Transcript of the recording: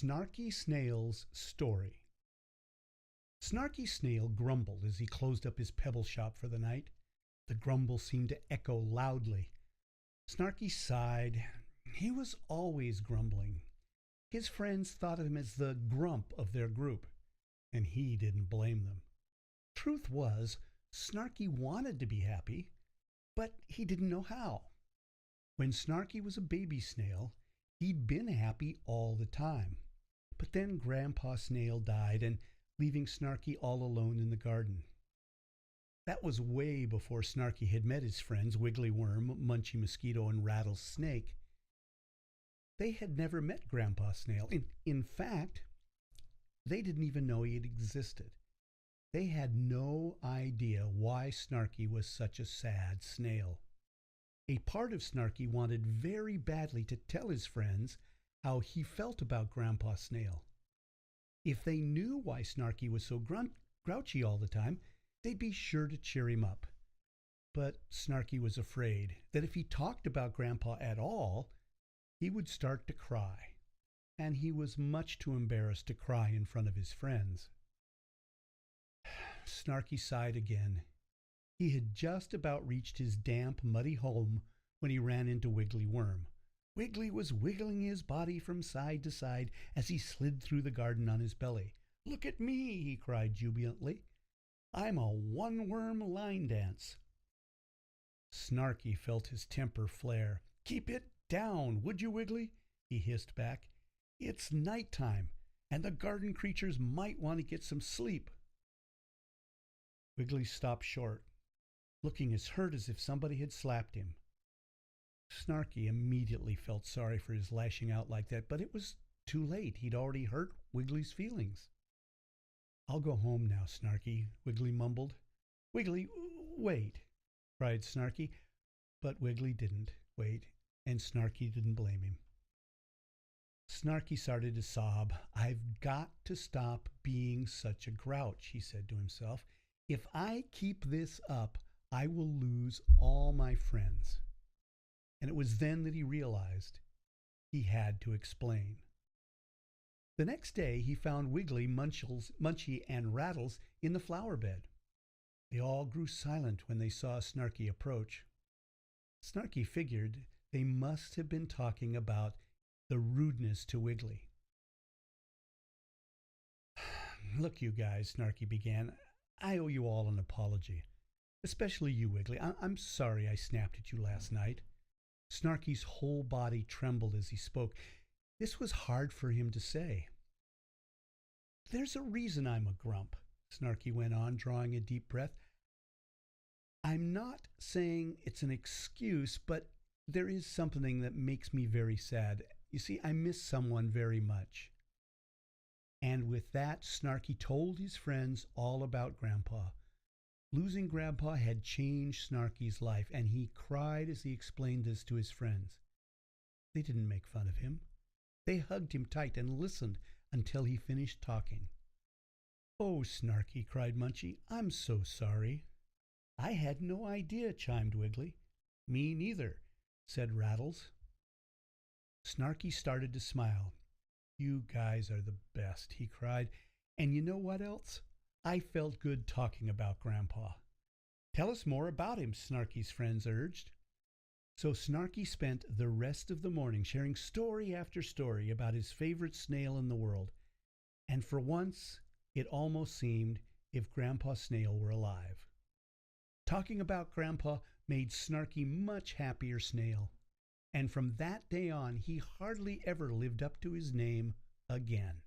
Snarky Snail's story. Snarky Snail grumbled as he closed up his pebble shop for the night. The grumble seemed to echo loudly. Snarky sighed. He was always grumbling. His friends thought of him as the grump of their group, and he didn't blame them. Truth was, Snarky wanted to be happy, but he didn't know how. When Snarky was a baby snail, he'd been happy all the time. But then Grandpa Snail died, and leaving Snarky all alone in the garden. That was way before Snarky had met his friends Wiggly Worm, Munchy Mosquito, and Rattles Snake. They had never met Grandpa Snail. In fact, they didn't even know he had existed. They had no idea why Snarky was such a sad snail. A part of Snarky wanted very badly to tell his friends how he felt about Grandpa Snail. If they knew why Snarky was so grouchy all the time, they'd be sure to cheer him up. But Snarky was afraid that if he talked about Grandpa at all, he would start to cry, and he was much too embarrassed to cry in front of his friends. Snarky sighed again. He had just about reached his damp, muddy home when he ran into Wiggly Worm. Wiggly was wiggling his body from side to side as he slid through the garden on his belly. "Look at me," he cried jubilantly. "I'm a one-worm line dance." Snarky felt his temper flare. "Keep it down, would you, Wiggly?" he hissed back. "It's night time, and the garden creatures might want to get some sleep." Wiggly stopped short, looking as hurt as if somebody had slapped him. Snarky immediately felt sorry for his lashing out like that, but it was too late. He'd already hurt Wiggly's feelings. "I'll go home now, Snarky," Wiggly mumbled. "Wiggly, wait," cried Snarky. But Wiggly didn't wait, and Snarky didn't blame him. Snarky started to sob. "I've got to stop being such a grouch," he said to himself. "If I keep this up, I will lose all my friends." And it was then that he realized he had to explain. The next day he found Wiggly, Munchy, and Rattles in the flower bed. They all grew silent when they saw Snarky approach. Snarky figured they must have been talking about the rudeness to Wiggly. "Look, you guys," Snarky began, "I owe you all an apology. Especially you, Wiggly. I'm sorry I snapped at you last night." Snarky's whole body trembled as he spoke. This was hard for him to say. "There's a reason I'm a grump," Snarky went on, drawing a deep breath. "I'm not saying it's an excuse, but there is something that makes me very sad. You see, I miss someone very much." And with that, Snarky told his friends all about Grandpa. Losing Grandpa had changed Snarky's life, and he cried as he explained this to his friends. They didn't make fun of him. They hugged him tight and listened until he finished talking. "Oh, Snarky," cried Munchy, "I'm so sorry." "I had no idea," chimed Wiggly. "Me neither," said Rattles. Snarky started to smile. "You guys are the best," he cried. "And you know what else? I felt good talking about Grandpa." "Tell us more about him," Snarky's friends urged. So Snarky spent the rest of the morning sharing story after story about his favorite snail in the world. And for once, it almost seemed if Grandpa Snail were alive. Talking about Grandpa made Snarky much happier snail. And from that day on, he hardly ever lived up to his name again.